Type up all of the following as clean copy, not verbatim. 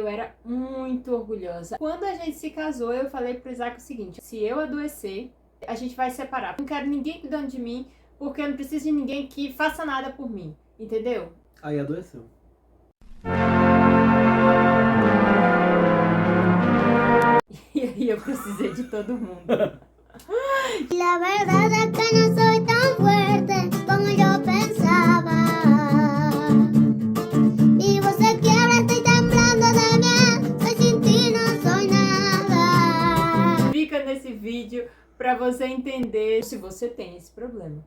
era muito orgulhosa. Quando a gente se casou, eu falei pro Isaac o seguinte: se eu adoecer, a gente vai separar. Não quero ninguém cuidando de mim, porque eu não preciso de ninguém que faça nada por mim. Entendeu? Aí adoeceu. E aí eu precisei de todo mundo. La verdad es que no soy tan fuerte como yo pensaba. Mi voz se quiebra, estoy temblando de miedo. Soy sin ti, no soy nada. Fica nesse vídeo pra você entender se você tem esse problema.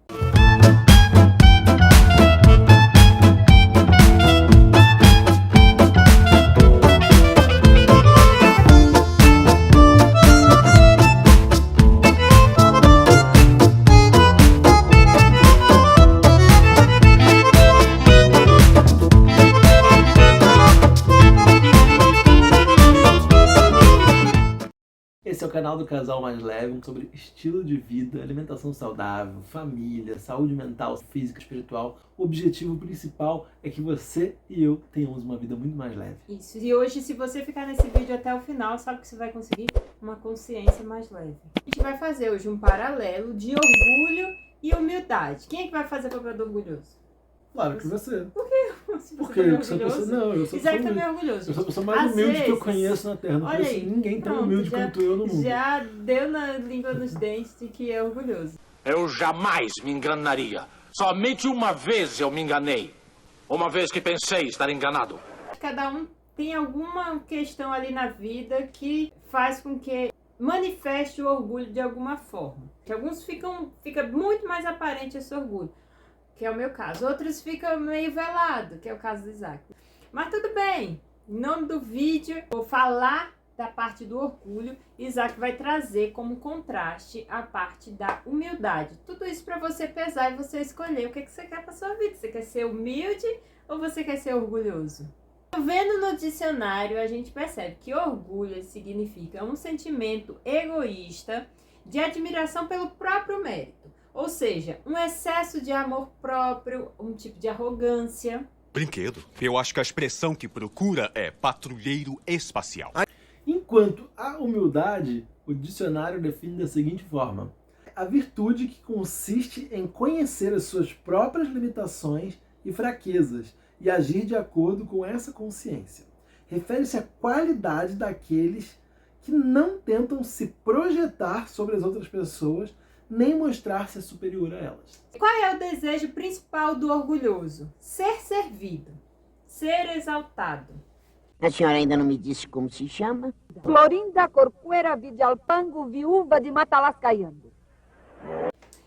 Esse é o canal do Casal Mais Leve, sobre estilo de vida, alimentação saudável, família, saúde mental, física, espiritual. O objetivo principal é que você e eu tenhamos uma vida muito mais leve. Isso, e hoje, se você ficar nesse vídeo até o final, sabe que você vai conseguir uma consciência mais leve. A gente vai fazer hoje um paralelo de orgulho e humildade. Quem é que vai fazer o papel do orgulhoso? Claro que você. Por quê? Se você Porque também é eu sou a pessoa, orgulhoso. não, eu sou a Isaac pessoa também é humilde. orgulhoso. Eu sou a pessoa mais Às humilde que eu vezes, conheço na Terra. Não olha conheço aí, ninguém tão pronto, humilde já- quanto eu no mundo. Já deu na língua nos dentes de que é orgulhoso. Eu jamais me enganaria. Somente uma vez eu me enganei. Uma vez que pensei estar enganado. Cada um tem alguma questão ali na vida que faz com que manifeste o orgulho de alguma forma. Que alguns fica muito mais aparente esse orgulho, que é o meu caso. Outros ficam meio velado, que é o caso do Isaac. Mas tudo bem, em nome do vídeo, vou falar da parte do orgulho. Isaac vai trazer como contraste a parte da humildade. Tudo isso para você pesar e você escolher o que você quer para sua vida. Você quer ser humilde ou você quer ser orgulhoso? Vendo no dicionário, a gente percebe que orgulho significa um sentimento egoísta de admiração pelo próprio mérito. Ou seja, um excesso de amor próprio, um tipo de arrogância. Brinquedo. Eu acho que a expressão que procura é patrulheiro espacial. Enquanto a humildade, o dicionário define da seguinte forma: a virtude que consiste em conhecer as suas próprias limitações e fraquezas e agir de acordo com essa consciência. Refere-se à qualidade daqueles que não tentam se projetar sobre as outras pessoas nem mostrar-se superior a elas. Qual é o desejo principal do orgulhoso? Ser servido, ser exaltado. A senhora ainda não me disse como se chama? Florinda Corcuera Vidalpango, viúva de Matalascaiando.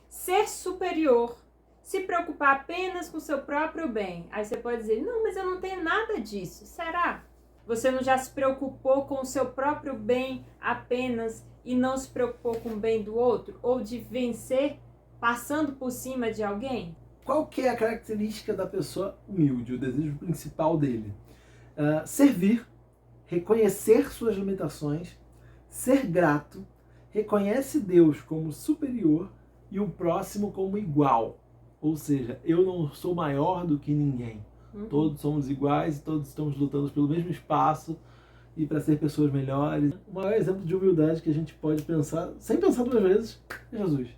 Ser superior, se preocupar apenas com o seu próprio bem. Aí você pode dizer, não, mas eu não tenho nada disso. Será? Você não já se preocupou com o seu próprio bem apenas e não se preocupou com o bem do outro? Ou de vencer passando por cima de alguém? Qual que é a característica da pessoa humilde, o desejo principal dele? Servir, reconhecer suas limitações, ser grato, reconhece Deus como superior e o próximo como igual. Ou seja, eu não sou maior do que ninguém. Todos somos iguais e todos estamos lutando pelo mesmo espaço e para ser pessoas melhores. O maior exemplo de humildade que a gente pode pensar, sem pensar duas vezes, é Jesus.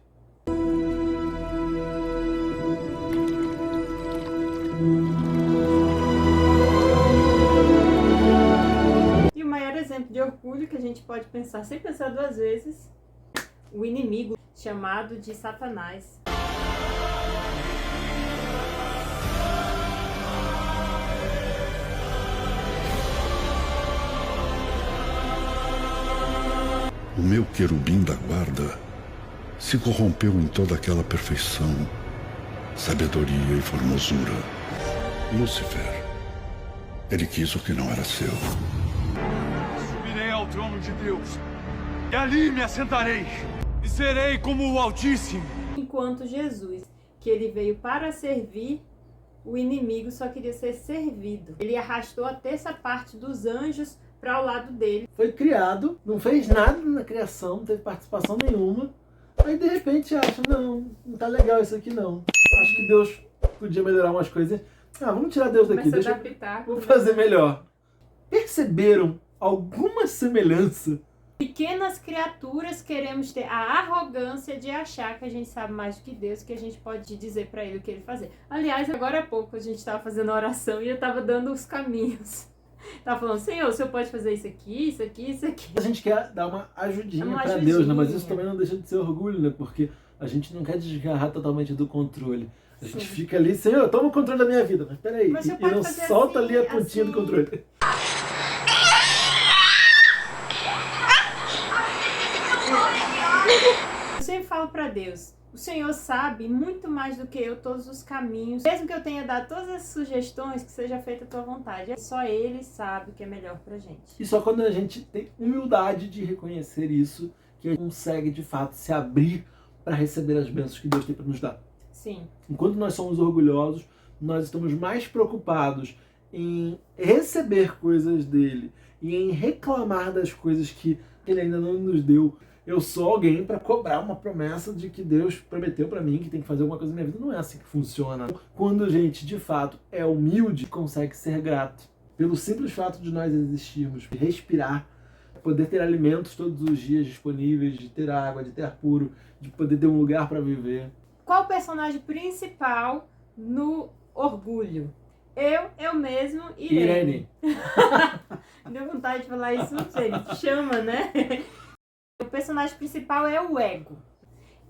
E o maior exemplo de orgulho que a gente pode pensar sem pensar duas vezes, o inimigo chamado de Satanás. O meu querubim da guarda se corrompeu em toda aquela perfeição, sabedoria e formosura. Lúcifer, ele quis o que não era seu. Subirei ao trono de Deus, e ali me assentarei, e serei como o Altíssimo. Enquanto Jesus, que ele veio para servir, o inimigo só queria ser servido. Ele arrastou a terça parte dos anjos para o lado dele. Foi criado, não fez nada na criação, não teve participação nenhuma. Aí de repente acha, não tá legal isso aqui não. Acho que Deus podia melhorar umas coisas. Vamos tirar Deus daqui, Começa a dar pitaco, vou né? fazer melhor. perceberam alguma semelhança? Pequenas criaturas queremos ter a arrogância de achar que a gente sabe mais do que Deus, que a gente pode dizer para ele o que ele fazer. Aliás, agora há pouco a gente estava fazendo oração e eu estava dando os caminhos. Tava falando, Senhor, o Senhor pode fazer isso aqui, isso aqui, isso aqui. A gente quer dar uma ajudinha para Deus, né? Mas isso também não deixa de ser orgulho, né? Porque a gente não quer desgarrar totalmente do controle. A gente fica ali, Senhor, toma o controle da minha vida. Mas peraí, e não solta assim, ali a pontinha do controle. Eu sempre falo para Deus, o Senhor sabe muito mais do que eu todos os caminhos. Mesmo que eu tenha dado todas as sugestões, que seja feita a tua vontade. Só Ele sabe o que é melhor pra gente. E só quando a gente tem humildade de reconhecer isso, que a gente consegue de fato se abrir para receber as bênçãos que Deus tem para nos dar. Sim. Enquanto nós somos orgulhosos, nós estamos mais preocupados em receber coisas dele e em reclamar das coisas que ele ainda não nos deu. Eu sou alguém para cobrar uma promessa de que Deus prometeu para mim que tem que fazer alguma coisa na minha vida. Não é assim que funciona. Quando a gente, de fato, é humilde, consegue ser grato. Pelo simples fato de nós existirmos, respirar, poder ter alimentos todos os dias disponíveis, de ter água, de ter ar puro, de poder ter um lugar para viver. Qual o personagem principal no orgulho? Eu mesmo, Irene. Deu vontade de falar isso, não sei, chama, né? O personagem principal é o ego.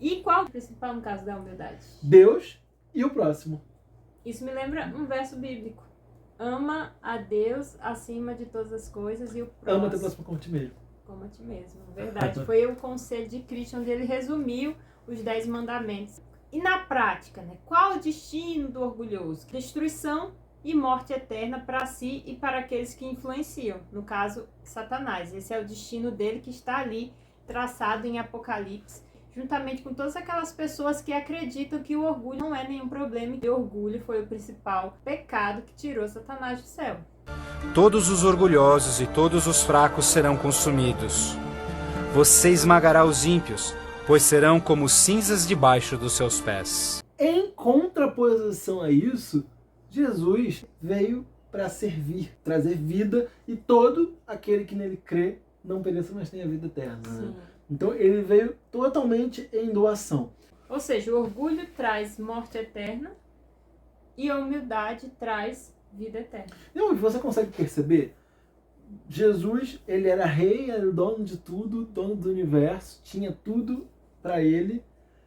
E qual o principal no caso da humildade? Deus e o próximo. Isso me lembra um verso bíblico. Ama a Deus acima de todas as coisas e o próximo. Ama teu próximo como a ti mesmo. Como a ti mesmo, verdade. Foi o conselho de Cristo onde ele resumiu os 10 mandamentos. E na prática, né? Qual o destino do orgulhoso? Destruição e morte eterna para si e para aqueles que influenciam. No caso, Satanás. Esse é o destino dele que está ali traçado em Apocalipse, juntamente com todas aquelas pessoas que acreditam que o orgulho não é nenhum problema e que o orgulho foi o principal pecado que tirou Satanás do céu. Todos os orgulhosos e todos os fracos serão consumidos. Você esmagará os ímpios, pois serão como cinzas debaixo dos seus pés. Em contraposição a isso, Jesus veio para servir, trazer vida, e todo aquele que nele crê não pereça, mas tenha vida eterna. Né? Então ele veio totalmente em doação. Ou seja, o orgulho traz morte eterna e a humildade traz vida eterna. Não, e você consegue perceber? Jesus, ele era rei, era o dono de tudo, dono do universo, tinha tudo para ele,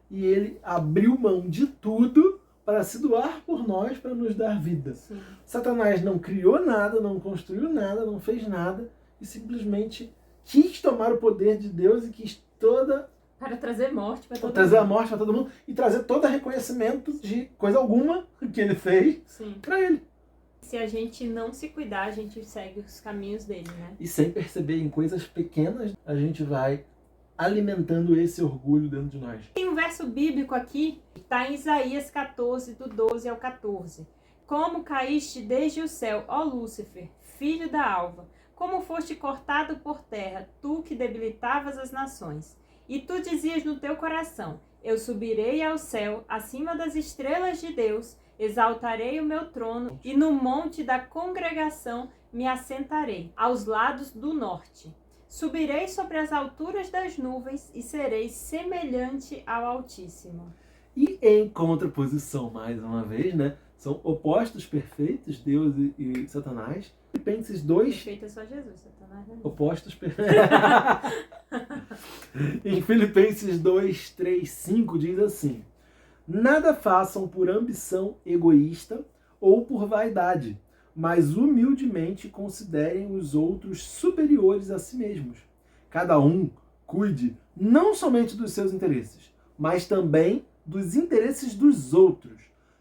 e ele abriu mão de tudo para se doar por nós, para nos dar vida. Sim. Satanás não criou nada, não construiu nada, não fez nada, e simplesmente quis tomar o poder de Deus e quis para trazer morte para todo mundo. Trazer a morte para todo mundo e trazer todo reconhecimento de coisa alguma que ele fez para ele. Se a gente não se cuidar, a gente segue os caminhos dele, né? E sem perceber, em coisas pequenas, a gente vai alimentando esse orgulho dentro de nós. Tem um verso bíblico aqui, está em Isaías 14, do 12 ao 14. Como caíste desde o céu, ó Lúcifer, filho da alva, como foste cortado por terra, tu que debilitavas as nações. E tu dizias no teu coração, eu subirei ao céu, acima das estrelas de Deus, exaltarei o meu trono, e no monte da congregação me assentarei, aos lados do norte. Subirei sobre as alturas das nuvens e serei semelhante ao Altíssimo. E em contraposição, mais uma vez, né? São opostos perfeitos, Deus e Satanás. Filipenses 2... Perfeito é só Jesus, Satanás não é. Opostos perfeitos. Em Filipenses 2, 3, 5 diz assim: nada façam por ambição egoísta ou por vaidade, mas humildemente considerem os outros superiores a si mesmos. Cada um cuide não somente dos seus interesses, mas também dos interesses dos outros.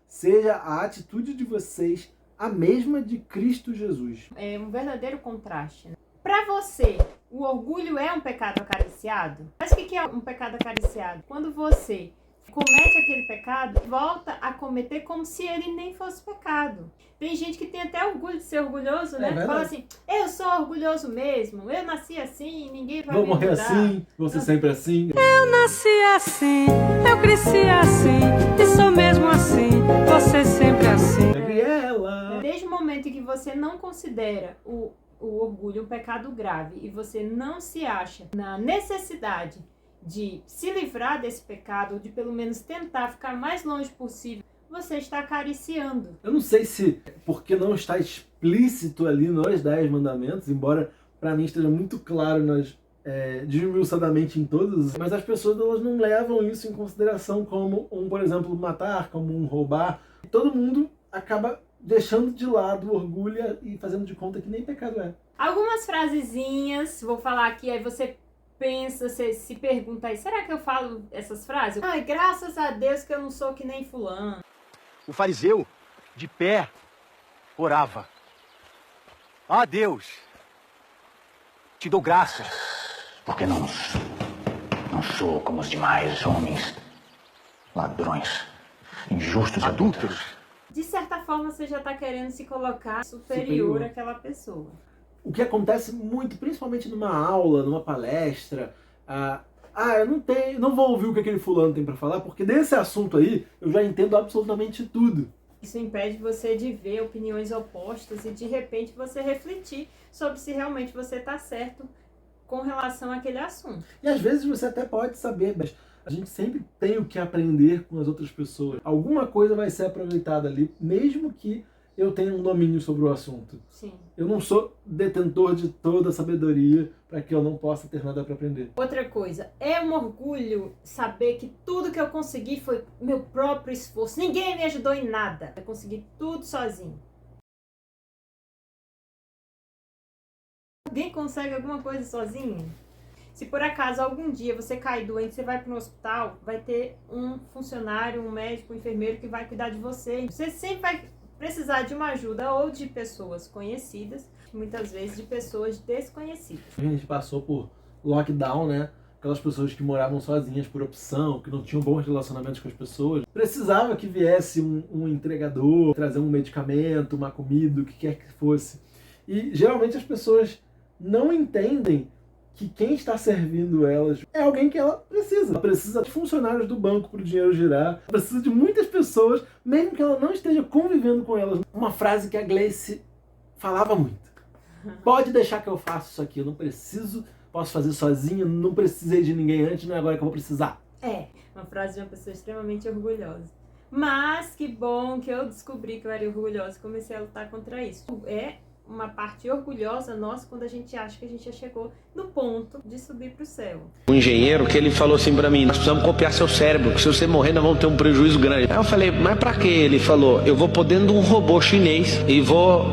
Seja a atitude de vocês a mesma de Cristo Jesus. É um verdadeiro contraste, né? Para você, o orgulho é um pecado acariciado? Mas o que é um pecado acariciado? Quando você comete aquele pecado, volta a cometer como se ele nem fosse pecado. Tem gente que tem até orgulho de ser orgulhoso, né? Fala assim, eu sou orgulhoso mesmo, eu nasci assim, ninguém vai me mudar. Vou morrer assim, vou ser sempre assim. Eu nasci assim, eu cresci assim, e sou mesmo assim, vou ser sempre assim. Gabriela! Desde o momento em que você não considera o o orgulho um pecado grave e você não se acha na necessidade de se livrar desse pecado, ou de pelo menos tentar ficar mais longe possível, você está acariciando. Eu não sei se porque não está explícito ali nos 10 mandamentos, embora para mim esteja muito claro desmiuçadamente em todos, mas as pessoas elas não levam isso em consideração como por exemplo, matar, como roubar. Todo mundo acaba deixando de lado o orgulho e fazendo de conta que nem pecado é. Algumas frasezinhas, vou falar aqui, aí você pensa, você se pergunta aí, será que eu falo essas frases? Ai, graças a Deus que eu não sou que nem fulano. O fariseu, de pé, orava. Ah, Deus, te dou graças. Porque não sou como os demais homens, ladrões, injustos e adúlteros. De certa forma, você já está querendo se colocar superior àquela pessoa. O que acontece muito, principalmente numa aula, numa palestra, eu não vou ouvir o que aquele fulano tem para falar, porque desse assunto aí eu já entendo absolutamente tudo. Isso impede você de ver opiniões opostas e de repente você refletir sobre se realmente você está certo com relação àquele assunto. E às vezes você até pode saber, mas a gente sempre tem o que aprender com as outras pessoas. Alguma coisa vai ser aproveitada ali, mesmo que eu tenha um domínio sobre o assunto. Sim. Eu não sou detentor de toda a sabedoria para que eu não possa ter nada para aprender. Outra coisa, é um orgulho saber que tudo que eu consegui foi meu próprio esforço. Ninguém me ajudou em nada. Eu consegui tudo sozinho. Alguém consegue alguma coisa sozinho? Se por acaso algum dia você cair doente, você vai para um hospital, vai ter um funcionário, um médico, um enfermeiro que vai cuidar de você. Você sempre vai precisar de uma ajuda ou de pessoas conhecidas, muitas vezes de pessoas desconhecidas. A gente passou por lockdown, né? Aquelas pessoas que moravam sozinhas por opção, que não tinham bons relacionamentos com as pessoas. Precisava que viesse um entregador, trazer um medicamento, uma comida, o que quer que fosse. E geralmente as pessoas não entendem que quem está servindo elas é alguém que ela precisa. Ela precisa de funcionários do banco para o dinheiro girar. Ela precisa de muitas pessoas, mesmo que ela não esteja convivendo com elas. Uma frase que a Gleice falava muito. Pode deixar que eu faça isso aqui. Eu não preciso, posso fazer sozinho, não precisei de ninguém antes, não é agora que eu vou precisar. É, uma frase de uma pessoa extremamente orgulhosa. Mas que bom que eu descobri que eu era orgulhosa e comecei a lutar contra isso. É uma parte orgulhosa nossa quando a gente acha que a gente já chegou no ponto de subir pro céu. O engenheiro que ele falou assim pra mim, nós precisamos copiar seu cérebro, porque se você morrer nós vamos ter um prejuízo grande. Aí eu falei, mas pra quê? Ele falou, eu vou pôr dentro de um robô chinês e vou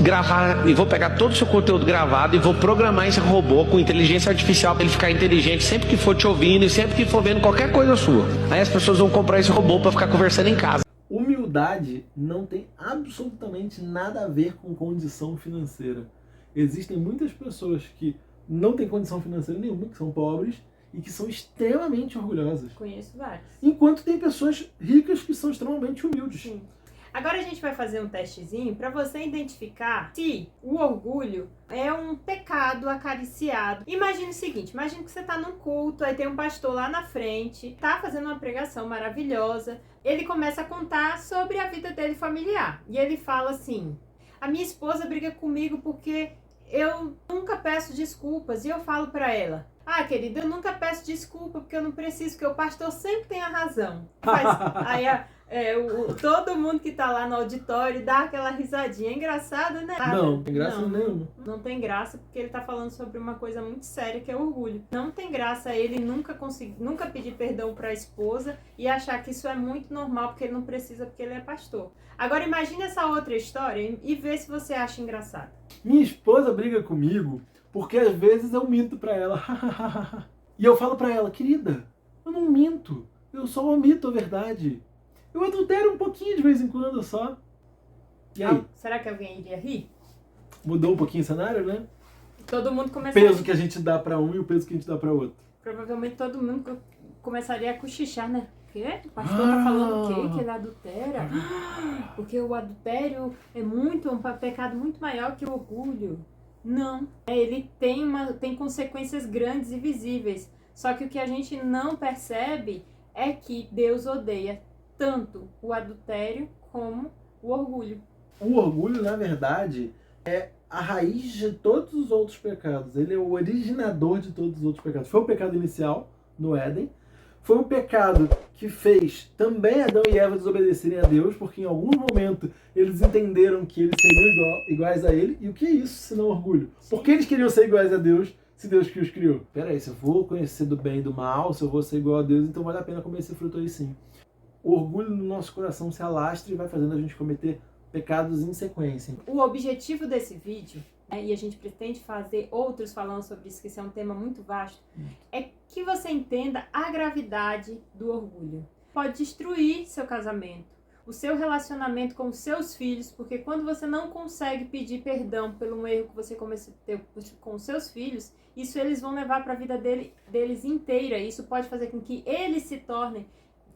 gravar, e vou pegar todo o seu conteúdo gravado e vou programar esse robô com inteligência artificial pra ele ficar inteligente sempre que for te ouvindo e sempre que for vendo qualquer coisa sua. Aí as pessoas vão comprar esse robô pra ficar conversando em casa. Humildade não tem absolutamente nada a ver com condição financeira. Existem muitas pessoas que não têm condição financeira nenhuma, que são pobres e que são extremamente orgulhosas. Conheço vários. Enquanto tem pessoas ricas que são extremamente humildes. Sim. Agora a gente vai fazer um testezinho para você identificar se o orgulho é um pecado acariciado. Imagine o seguinte, imagine que você está num culto, aí tem um pastor lá na frente, tá fazendo uma pregação maravilhosa, ele começa a contar sobre a vida dele familiar. E ele fala assim, a minha esposa briga comigo porque eu nunca peço desculpas. E eu falo para ela, querida, eu nunca peço desculpa porque eu não preciso, porque o pastor sempre tem a razão. Aí todo mundo que tá lá no auditório dá aquela risadinha. É engraçado, né? Não, tem graça nenhuma. Não tem graça porque ele tá falando sobre uma coisa muito séria que é orgulho. Não tem graça ele nunca pedir perdão pra esposa e achar que isso é muito normal porque ele não precisa, porque ele é pastor. Agora imagine essa outra história e vê se você acha engraçado. Minha esposa briga comigo porque às vezes eu minto pra ela. E eu falo pra ela, querida, eu não minto, eu só omito a verdade. Eu adultero um pouquinho de vez em quando só. E aí? Será que alguém iria rir? Mudou um pouquinho o cenário, né? Todo mundo O começaria... peso que a gente dá pra um e o peso que a gente dá pra outro. Provavelmente todo mundo começaria a cochichar, né? O quê? O pastor tá falando o quê? Que ele adultera? Porque o adultério é um pecado muito maior que o orgulho. Não. Ele tem consequências grandes e visíveis. Só que o que a gente não percebe é que Deus odeia tanto o adultério como o orgulho. O orgulho, na verdade, é a raiz de todos os outros pecados. Ele é o originador de todos os outros pecados. Foi o pecado inicial no Éden. Foi o pecado que fez também Adão e Eva desobedecerem a Deus, porque em algum momento eles entenderam que eles seriam iguais a ele. E o que é isso, se não orgulho? Por que eles queriam ser iguais a Deus, se Deus que os criou? Peraí, se eu vou conhecer do bem e do mal, se eu vou ser igual a Deus, então vale a pena comer esse fruto aí sim. O orgulho no nosso coração se alastra e vai fazendo a gente cometer pecados em sequência. O objetivo desse vídeo, e a gente pretende fazer outros falando sobre isso, que esse é um tema muito vasto, é que você entenda a gravidade do orgulho. Pode destruir seu casamento, o seu relacionamento com os seus filhos, porque quando você não consegue pedir perdão pelo um erro que você começou a ter com os seus filhos, isso eles vão levar para a vida deles inteira. Isso pode fazer com que eles se tornem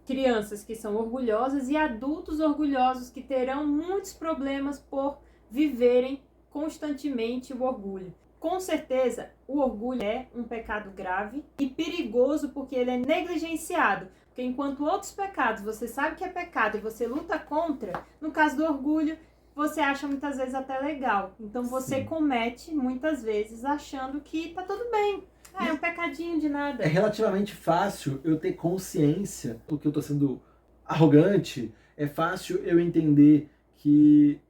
crianças que são orgulhosas e adultos orgulhosos que terão muitos problemas por viverem constantemente o orgulho. Com certeza, o orgulho é um pecado grave e perigoso porque ele é negligenciado. Porque enquanto outros pecados você sabe que é pecado e você luta contra, no caso do orgulho, você acha muitas vezes até legal. Então você comete muitas vezes achando que tá tudo bem. É um pecadinho de nada. É relativamente fácil eu ter consciência do que eu tô sendo arrogante. É fácil eu entender que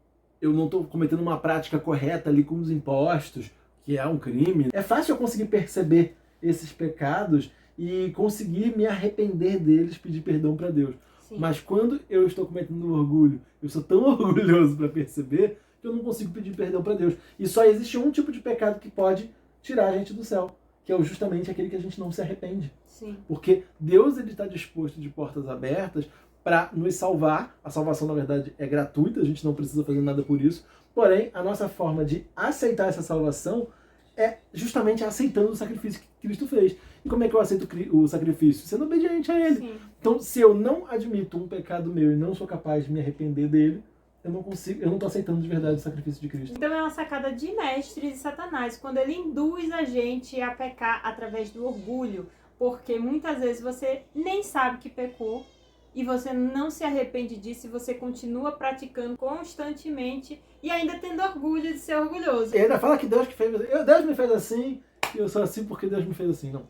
eu não tô cometendo uma prática correta ali com os impostos, que é um crime. É fácil eu conseguir perceber esses pecados e conseguir me arrepender deles, pedir perdão para Deus. Sim. Mas quando eu estou cometendo orgulho, eu sou tão orgulhoso para perceber que eu não consigo pedir perdão para Deus. E só existe um tipo de pecado que pode tirar a gente do céu, que é justamente aquele que a gente não se arrepende. Sim. Porque Deus está disposto de portas abertas para nos salvar. A salvação, na verdade, é gratuita, a gente não precisa fazer nada por isso. Porém, a nossa forma de aceitar essa salvação é justamente aceitando o sacrifício que Cristo fez. E como é que eu aceito o sacrifício? Sendo obediente a Ele. Sim. Então, se eu não admito um pecado meu e não sou capaz de me arrepender dele, eu não estou aceitando de verdade o sacrifício de Cristo. Então é uma sacada de mestre de Satanás, quando ele induz a gente a pecar através do orgulho, porque muitas vezes você nem sabe que pecou e você não se arrepende disso e você continua praticando constantemente e ainda tendo orgulho de ser orgulhoso. E ainda fala que Deus que fez, Deus me fez assim e eu sou assim porque Deus me fez assim, não.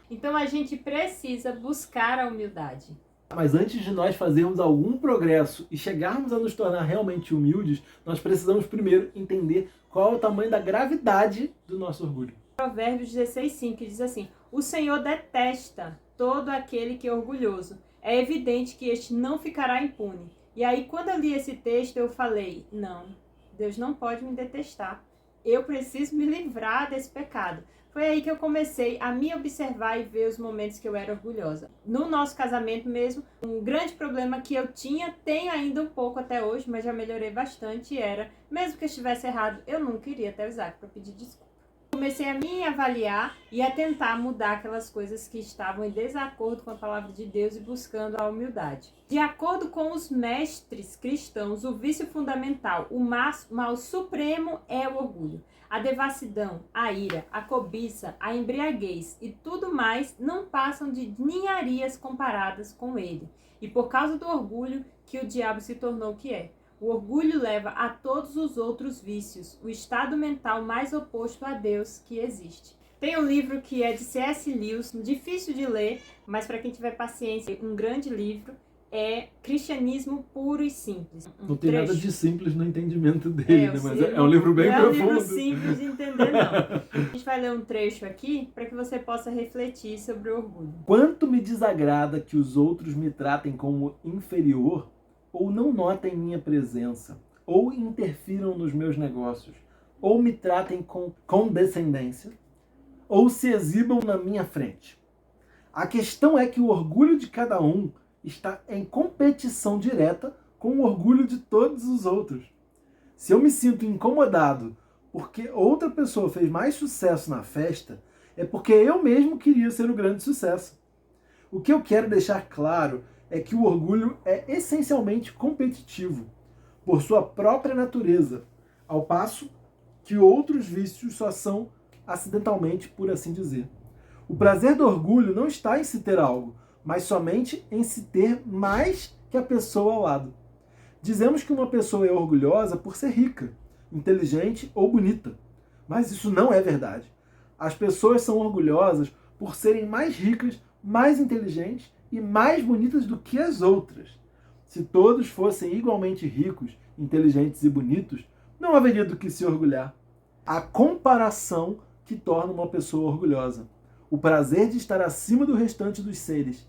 Então a gente precisa buscar a humildade. Mas antes de nós fazermos algum progresso e chegarmos a nos tornar realmente humildes, nós precisamos primeiro entender qual é o tamanho da gravidade do nosso orgulho. Provérbios 16:5 diz assim: o Senhor detesta todo aquele que é orgulhoso. É evidente que este não ficará impune. E aí, quando eu li esse texto, eu falei, não, Deus não pode me detestar. Eu preciso me livrar desse pecado. Foi aí que eu comecei a me observar e ver os momentos que eu era orgulhosa. No nosso casamento mesmo, um grande problema que eu tinha, tem ainda um pouco até hoje, mas já melhorei bastante, era, mesmo que eu estivesse errado, eu nunca iria até o Isaac para pedir desculpa. Comecei a me avaliar e a tentar mudar aquelas coisas que estavam em desacordo com a palavra de Deus e buscando a humildade. De acordo com os mestres cristãos, o vício fundamental, o mal supremo é o orgulho. A devassidão, a ira, a cobiça, a embriaguez e tudo mais não passam de ninharias comparadas com ele. E por causa do orgulho que o diabo se tornou o que é. O orgulho leva a todos os outros vícios, o estado mental mais oposto a Deus que existe. Tem um livro que é de C.S. Lewis, difícil de ler, mas para quem tiver paciência, um grande livro, é Cristianismo Puro e Simples. Não tem nada de simples no entendimento dele, né? Mas é um livro bem profundo. Não é um livro simples de entender, não. A gente vai ler um trecho aqui para que você possa refletir sobre o orgulho. Quanto me desagrada que os outros me tratem como inferior, ou não notem minha presença, ou interfiram nos meus negócios, ou me tratem com condescendência, ou se exibam na minha frente. A questão é que o orgulho de cada um está em competição direta com o orgulho de todos os outros. Se eu me sinto incomodado porque outra pessoa fez mais sucesso na festa, é porque eu mesmo queria ser o grande sucesso. O que eu quero deixar claro é que o orgulho é essencialmente competitivo, por sua própria natureza, ao passo que outros vícios só são acidentalmente, por assim dizer. O prazer do orgulho não está em se ter algo, mas somente em se ter mais que a pessoa ao lado. Dizemos que uma pessoa é orgulhosa por ser rica, inteligente ou bonita. Mas isso não é verdade. As pessoas são orgulhosas por serem mais ricas, mais inteligentes e mais bonitas do que as outras. Se todos fossem igualmente ricos, inteligentes e bonitos, não haveria do que se orgulhar. A comparação que torna uma pessoa orgulhosa. O prazer de estar acima do restante dos seres.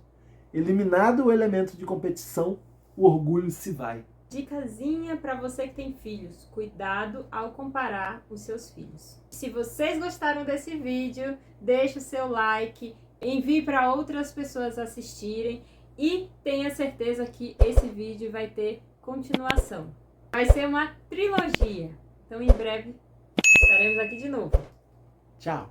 Eliminado o elemento de competição, o orgulho se vai. Dicasinha para você que tem filhos, cuidado ao comparar os seus filhos. Se vocês gostaram desse vídeo, deixe o seu like, envie para outras pessoas assistirem e tenha certeza que esse vídeo vai ter continuação. Vai ser uma trilogia, então em breve estaremos aqui de novo. Tchau!